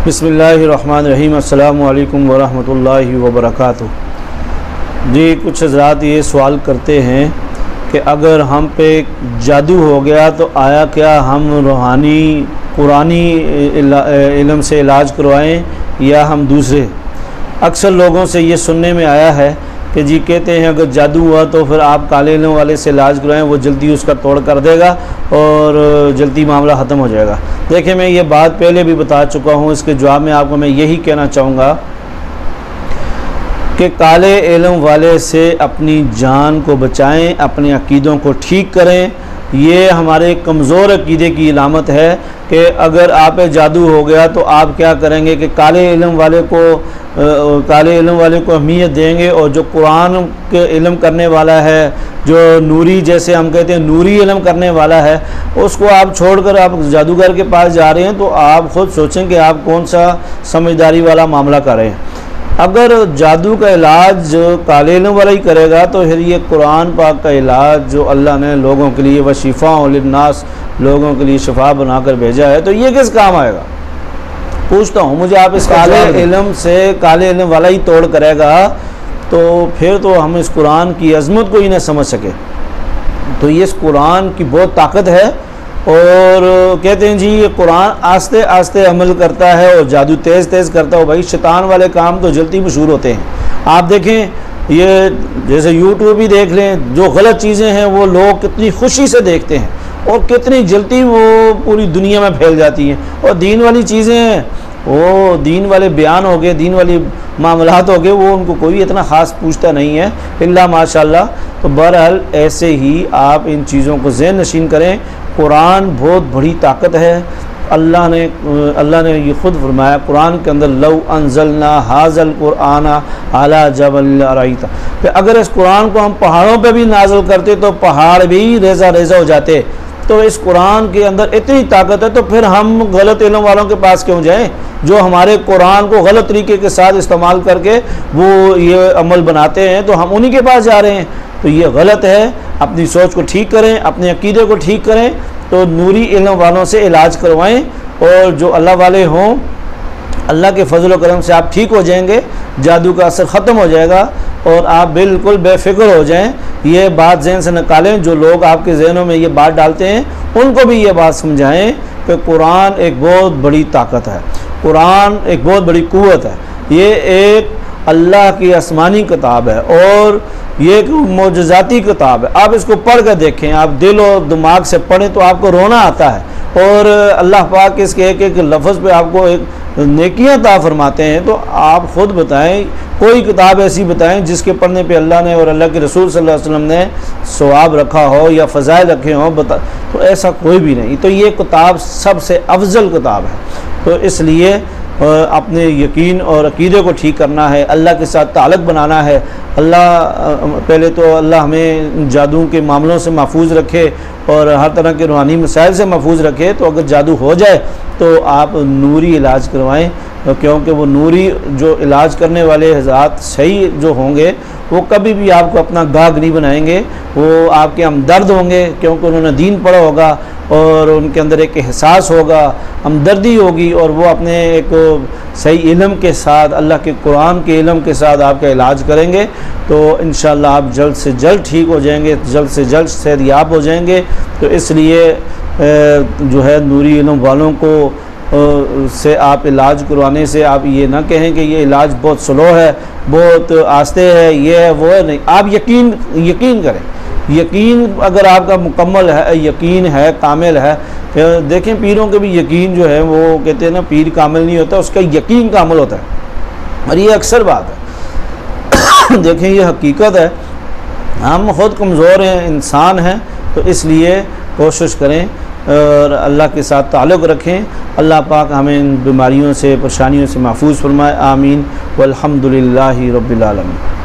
بسم اللہ الرحمن الرحیم۔ السلام علیکم ورحمۃ اللہ وبرکاتہ۔ جی کچھ حضرات یہ سوال کرتے ہیں کہ اگر ہم پہ جادو ہو گیا تو آیا کیا ہم روحانی قرآنی علم سے علاج کروائیں یا ہم دوسرے؟ اکثر لوگوں سے یہ سننے میں آیا ہے کہ جی کہتے ہیں اگر جادو ہوا تو پھر آپ کالے علم والے سے علاج کروائیں، وہ جلدی اس کا توڑ کر دے گا اور جلدی معاملہ ختم ہو جائے گا۔ دیکھیں میں یہ بات پہلے بھی بتا چکا ہوں، اس کے جواب میں آپ کو میں یہی کہنا چاہوں گا کہ کالے علم والے سے اپنی جان کو بچائیں، اپنے عقیدوں کو ٹھیک کریں۔ یہ ہمارے کمزور عقیدے کی علامت ہے کہ اگر آپ پہ جادو ہو گیا تو آپ کیا کریں گے کہ کالے علم والے کو اہمیت دیں گے، اور جو قرآن کے علم کرنے والا ہے، جو نوری جیسے ہم کہتے ہیں نوری علم کرنے والا ہے، اس کو آپ چھوڑ کر آپ جادوگر کے پاس جا رہے ہیں تو آپ خود سوچیں کہ آپ کون سا سمجھداری والا معاملہ کر رہے ہیں۔ اگر جادو کا علاج کالے علم والا ہی کرے گا تو پھر یہ قرآن پاک کا علاج جو اللہ نے لوگوں کے لیے وشفاء للناس، لوگوں کے لیے شفا بنا کر بھیجا ہے، تو یہ کس کام آئے گا؟ پوچھتا ہوں مجھے، آپ اس کالے علم سے کالے علم والا ہی توڑ کرے گا تو پھر تو ہم اس قرآن کی عظمت کو ہی نہ سمجھ سکے۔ تو یہ اس قرآن کی بہت طاقت ہے، اور کہتے ہیں جی یہ قرآن آہستہ آہستہ عمل کرتا ہے اور جادو تیز تیز کرتا ہے۔ بھائی شیطان والے کام تو جلدی مشہور ہوتے ہیں۔ آپ دیکھیں یہ جیسے یوٹیوب ہی دیکھ لیں، جو غلط چیزیں ہیں وہ لوگ کتنی خوشی سے دیکھتے ہیں اور کتنی جلدی وہ پوری دنیا میں پھیل جاتی ہیں، اور دین والی چیزیں ہیں، وہ دین والے بیان ہو گئے، دین والی معاملات ہو گئے، وہ ان کو کوئی اتنا خاص پوچھتا نہیں ہے الا ماشاءاللہ۔ تو بہرحال ایسے ہی آپ ان چیزوں کو ذہن نشین کریں۔ قرآن بہت بڑی طاقت ہے۔ اللہ نے یہ خود فرمایا قرآن کے اندر، لو انزلنا ھذا القرآن علی جبل لرأیتہ، کہ اگر اس قرآن کو ہم پہاڑوں پہ بھی نازل کرتے تو پہاڑ بھی ریزہ ریزہ ہو جاتے۔ تو اس قرآن کے اندر اتنی طاقت ہے، تو پھر ہم غلط علم والوں کے پاس کیوں جائیں جو ہمارے قرآن کو غلط طریقے کے ساتھ استعمال کر کے وہ یہ عمل بناتے ہیں، تو ہم انہی کے پاس جا رہے ہیں۔ تو یہ غلط ہے۔ اپنی سوچ کو ٹھیک کریں، اپنے عقیدے کو ٹھیک کریں، تو نوری علم والوں سے علاج کروائیں، اور جو اللہ والے ہوں اللہ کے فضل و کرم سے آپ ٹھیک ہو جائیں گے، جادو کا اثر ختم ہو جائے گا اور آپ بالکل بے فکر ہو جائیں۔ یہ بات ذہن سے نکالیں، جو لوگ آپ کے ذہنوں میں یہ بات ڈالتے ہیں ان کو بھی یہ بات سمجھائیں کہ قرآن ایک بہت بڑی طاقت ہے، قرآن ایک بہت بڑی قوت ہے، یہ ایک اللہ کی آسمانی کتاب ہے اور یہ ایک معجزاتی کتاب ہے۔ آپ اس کو پڑھ کر دیکھیں، آپ دل و دماغ سے پڑھیں تو آپ کو رونا آتا ہے، اور اللہ پاک اس کے ایک ایک لفظ پہ آپ کو ایک نیکیاں عطا فرماتے ہیں۔ تو آپ خود بتائیں، کوئی کتاب ایسی بتائیں جس کے پڑھنے پہ اللہ نے اور اللہ کے رسول صلی اللہ علیہ وسلم نے ثواب رکھا ہو یا فضائل رکھے ہوں، تو ایسا کوئی بھی نہیں۔ تو یہ کتاب سب سے افضل کتاب ہے۔ تو اس لیے اپنے یقین اور عقیدے کو ٹھیک کرنا ہے، اللہ کے ساتھ تعلق بنانا ہے۔ پہلے تو اللہ ہمیں جادو کے معاملوں سے محفوظ رکھے اور ہر طرح کے روحانی مسائل سے محفوظ رکھے۔ تو اگر جادو ہو جائے تو آپ نوری علاج کروائیں، کیونکہ وہ نوری جو علاج کرنے والے حضرات صحیح جو ہوں گے وہ کبھی بھی آپ کو اپنا گاہک نہیں بنائیں گے، وہ آپ کے ہمدرد ہوں گے، کیونکہ انہوں نے دین پڑھا ہوگا اور ان کے اندر ایک احساس ہوگا، ہمدردی ہوگی، اور وہ اپنے ایک صحیح علم کے ساتھ، اللہ کے قرآن کے علم کے ساتھ آپ کا علاج کریں گے۔ تو انشاءاللہ آپ جلد سے جلد ٹھیک ہو جائیں گے، جلد سے جلد صحت یاب ہو جائیں گے۔ تو اس لیے جو ہے نوری علم والوں کو سے آپ علاج کروانے سے آپ یہ نہ کہیں کہ یہ علاج بہت سلو ہے، بہت آہستہ ہے، یہ ہے وہ ہے، نہیں۔ آپ یقین کریں، یقین اگر آپ کا مکمل ہے، یقین ہے، کامل ہے۔ دیکھیں پیروں کے بھی یقین جو ہے، وہ کہتے ہیں نا پیر کامل نہیں ہوتا، اس کا یقین کامل ہوتا ہے، اور یہ اکثر بات ہے۔ دیکھیں یہ حقیقت ہے، ہم خود کمزور ہیں، انسان ہیں، تو اس لیے کوشش کریں اور اللہ کے ساتھ تعلق رکھیں۔ اللہ پاک ہمیں ان بیماریوں سے، پریشانیوں سے محفوظ فرمائے، آمین، والحمدللہ رب العالمین۔